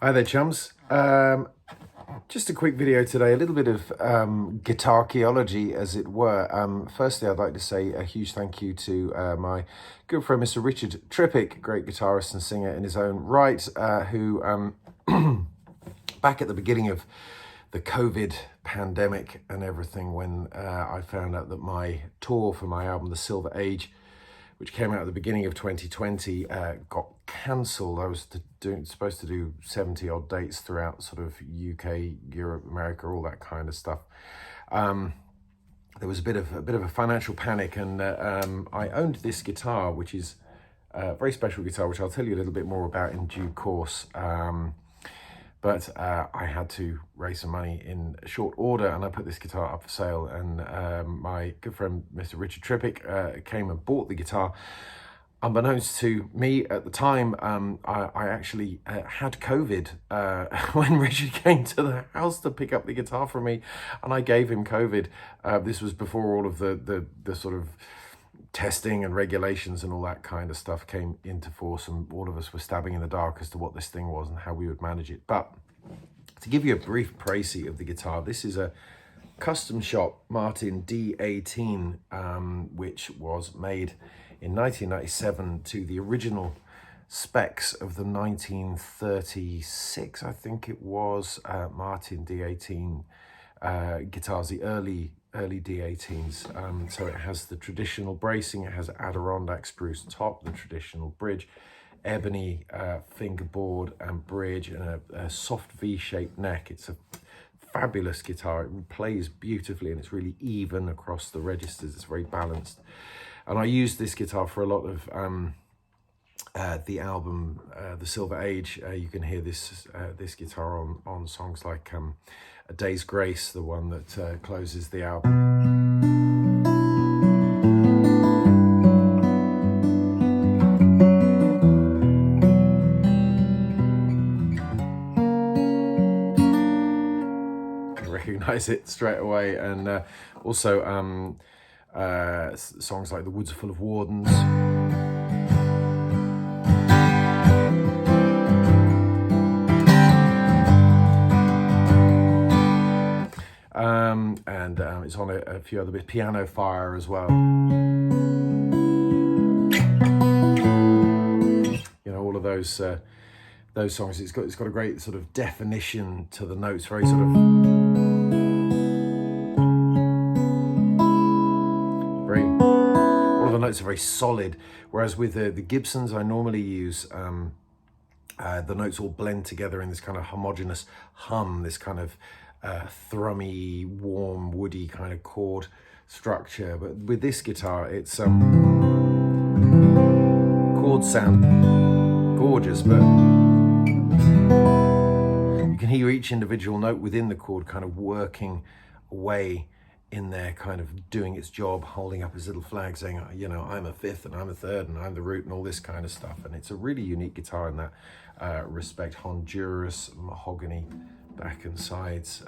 Hi there, chums. Just a quick video today, a little bit of guitarchaeology, as it were. Firstly, I'd like to say a huge thank you to my good friend, Mr. Richard Trippick, great guitarist and singer in his own right, who back at the beginning of the COVID pandemic and everything, when I found out that my tour for my album, The Silver Age, which came out at the beginning of 2020, got cancelled. I was supposed to do 70 odd dates throughout sort of UK, Europe, America, all that kind of stuff. There was a bit of a financial panic, and I owned this guitar, which is a very special guitar, which I'll tell you a little bit more about in due course. But I had to raise some money in short order, and I put this guitar up for sale, and my good friend Mr. Richard Trippick came and bought the guitar. Unbeknownst to me at the time, I actually had COVID when Richard came to the house to pick up the guitar from me, and I gave him COVID. This was before all of the sort of testing and regulations and all that kind of stuff came into force, and all of us were stabbing in the dark as to what this thing was and how we would manage it. But to give you a brief précis of the guitar, this is a Custom Shop Martin D18, which was made in 1997 to the original specs of the 1936, I think it was, Martin D18 guitars, the early D18s. So it has the traditional bracing, it has Adirondack spruce top, the traditional bridge, ebony fingerboard and bridge, and a soft V-shaped neck. It's a fabulous guitar. It plays beautifully, and it's really even across the registers. It's very balanced. And I used this guitar for a lot of the album, The Silver Age. You can hear this guitar on songs like A Day's Grace, the one that closes the album. You recognize it straight away. And also songs like The Woods Are Full of Wardens. And it's on a few other bits, Piano Fire as well. You know, all of those songs. It's got a great sort of definition to the notes, very sort of all of the notes are very solid. Whereas with the Gibsons I normally use, the notes all blend together in this kind of homogeneous hum, this kind of thrummy, warm, woody kind of chord structure. But with this guitar, it's chords sound gorgeous, but you can hear each individual note within the chord kind of working away in there, kind of doing its job, holding up his little flag saying, you know, I'm a fifth and I'm a third and I'm the root and all this kind of stuff. And it's a really unique guitar in that respect. Honduras, mahogany back and sides.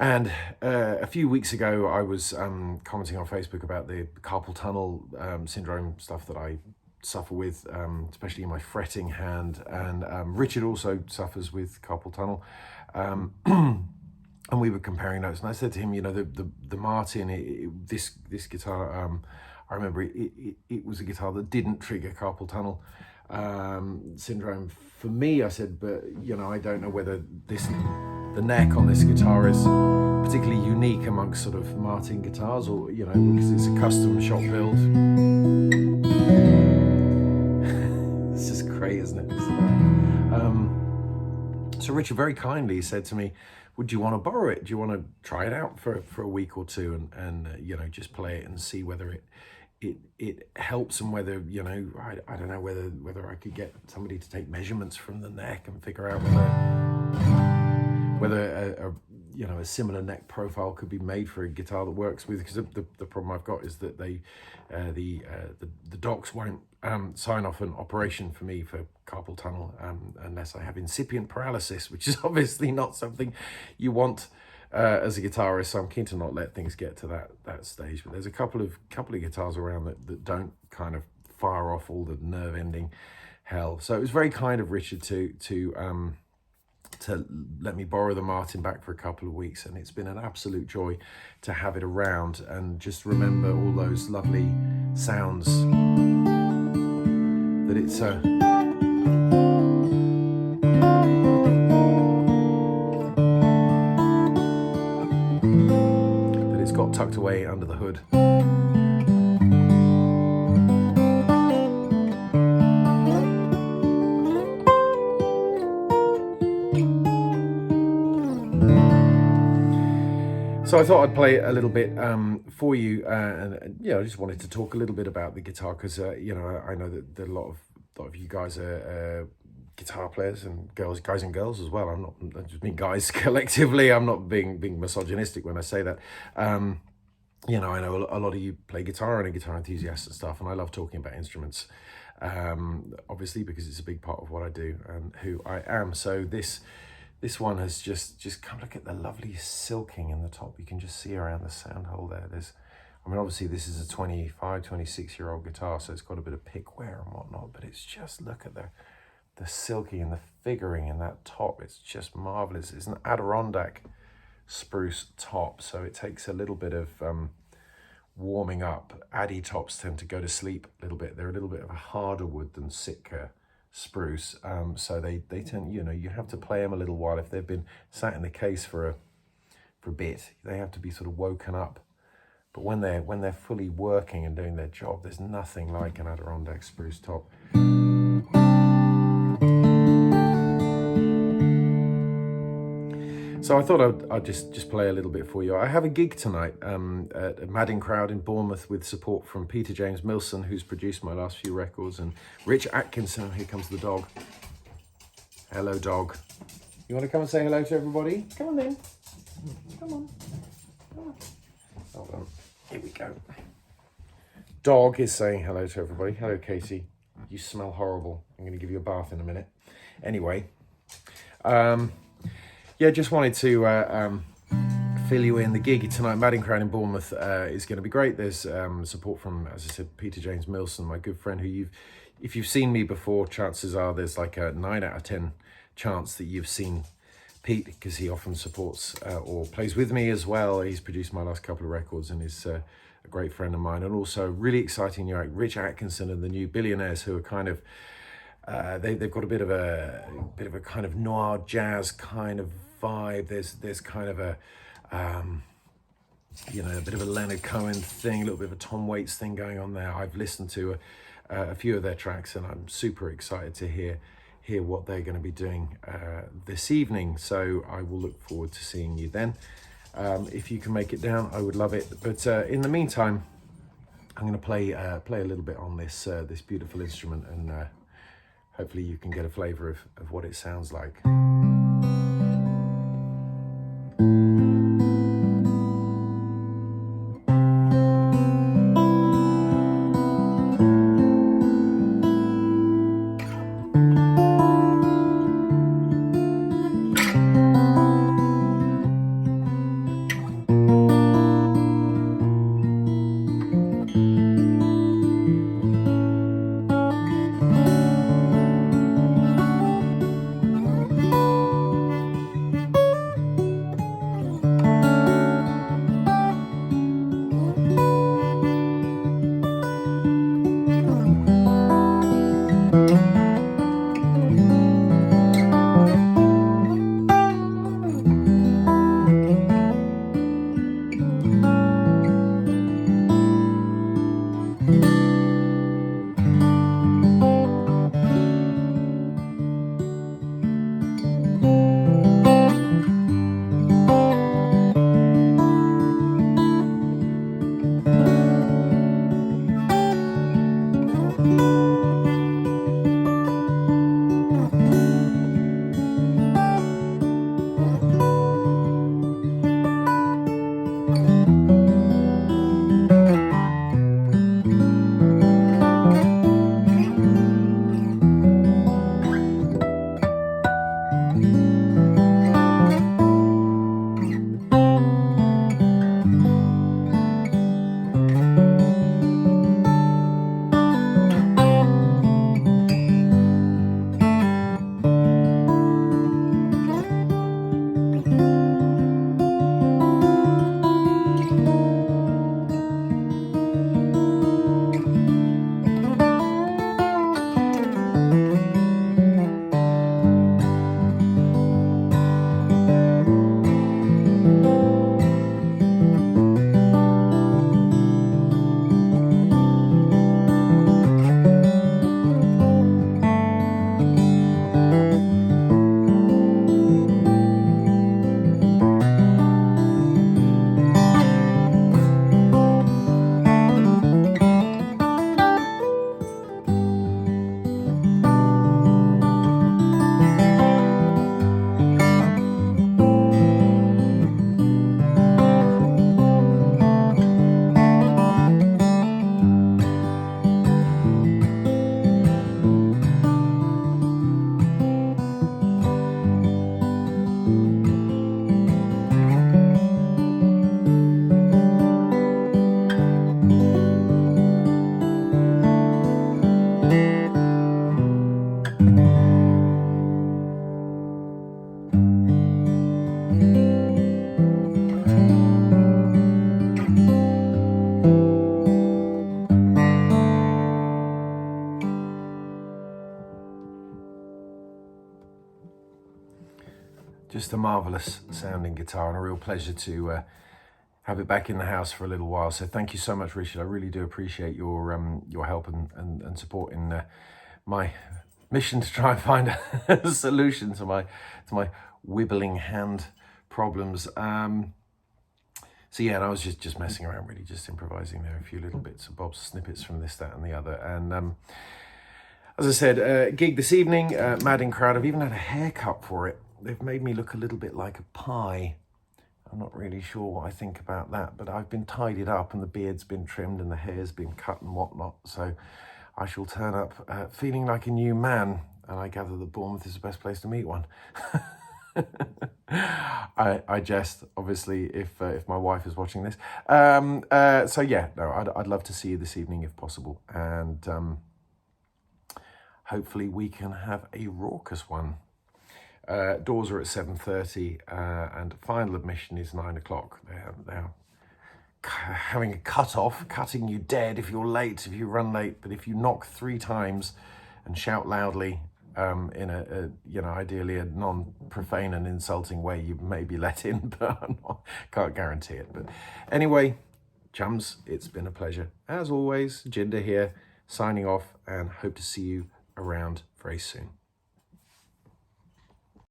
And a few weeks ago, I was commenting on Facebook about the carpal tunnel syndrome stuff that I suffer with, especially in my fretting hand. And Richard also suffers with carpal tunnel. And we were comparing notes, and I said to him, you know, the Martin, this guitar, I remember it was a guitar that didn't trigger carpal tunnel syndrome for me. I said, but you know, I don't know whether the neck on this guitar is particularly unique amongst sort of Martin guitars, or you know, because it's a custom shop build. It's just great, isn't it? So Richard very kindly said to me, would you want to borrow it? Do you want to try it out for a week or two and you know, just play it and see whether it helps, and whether, you know, I don't know whether I could get somebody to take measurements from the neck and figure out whether you know, a similar neck profile could be made for a guitar that works with, because the problem I've got is that the docs won't sign off an operation for me for carpal tunnel unless I have incipient paralysis, which is obviously not something you want as a guitarist. So I'm keen to not let things get to that stage. But there's a couple of guitars around that don't kind of fire off all the nerve ending hell. So it was very kind of Richard to let me borrow the Martin back for a couple of weeks, and it's been an absolute joy to have it around and just remember all those lovely sounds that it's got tucked away under the hood. So I thought I'd play a little bit for you, and I just wanted to talk a little bit about the guitar because I know that a lot of you guys are guitar players and guys and girls as well. I just mean guys collectively. I'm not being misogynistic when I say that. I know a lot of you play guitar and are guitar enthusiasts and stuff, and I love talking about instruments, obviously because it's a big part of what I do and who I am. So this one has just come, look at the lovely silking in the top. You can just see around the sound hole there. Obviously this is a 26-year-old guitar, so it's got a bit of pick wear and whatnot, but it's just, look at the silky and the figuring in that top. It's just marvelous. It's an Adirondack spruce top, so it takes a little bit of warming up. Addy tops tend to go to sleep a little bit. They're a little bit of a harder wood than Sitka spruce, so they tend, you have to play them a little while. If they've been sat in the case for a bit, they have to be sort of woken up. But when they're fully working and doing their job, there's nothing like an Adirondack spruce top. So I thought I'd just play a little bit for you. I have a gig tonight at Madding Crowd in Bournemouth with support from Peter James Milson, who's produced my last few records, and Rich Atkinson. Here comes the dog. Hello, dog. You want to come and say hello to everybody? Come on then. Come on. Hold on. Here we go. Dog is saying hello to everybody. Hello, Katie. You smell horrible. I'm going to give you a bath in a minute. Anyway. Just wanted to fill you in. The gig tonight, Madding Crowd in Bournemouth, is going to be great. There's support from, as I said, Peter James Milson, my good friend, who if you've seen me before, chances are there's like a 9 out of 10 chance that you've seen Pete, because he often supports or plays with me as well. He's produced my last couple of records and is a great friend of mine. And also really exciting new act, Rich Atkinson and the New Billionaires, who are kind of they've got a bit of a kind of noir jazz kind of vibe. There's kind of a bit of a Leonard Cohen thing, a little bit of a Tom Waits thing going on there. I've listened to a few of their tracks, and I'm super excited to hear what they're going to be doing this evening. So I will look forward to seeing you then. If you can make it down, I would love it. But in the meantime, I'm going to play a little bit on this beautiful instrument, and hopefully you can get a flavour of what it sounds like. Just a marvelous sounding guitar, and a real pleasure to have it back in the house for a little while. So thank you so much, Richard. I really do appreciate your help and support in my mission to try and find a solution to my wibbling hand problems. So yeah, and I was just messing around, really, just improvising there, a few little bits and bobs, snippets from this, that, and the other. And as I said, gig this evening, mad in crowd. I've even had a haircut for it. They've made me look a little bit like a pie. I'm not really sure what I think about that, but I've been tidied up and the beard's been trimmed and the hair's been cut and whatnot. So I shall turn up feeling like a new man. And I gather that Bournemouth is the best place to meet one. I jest, obviously, if my wife is watching this. So yeah, no, I'd love to see you this evening if possible. And hopefully we can have a raucous one. Doors are at 7:30 and final admission is 9 o'clock. They're having a cut-off, cutting you dead if you're late, if you run late. But if you knock 3 times and shout loudly in a ideally a non-profane and insulting way, you may be let in, but can't guarantee it. But anyway, chums, it's been a pleasure. As always, Jinder here, signing off, and hope to see you around very soon.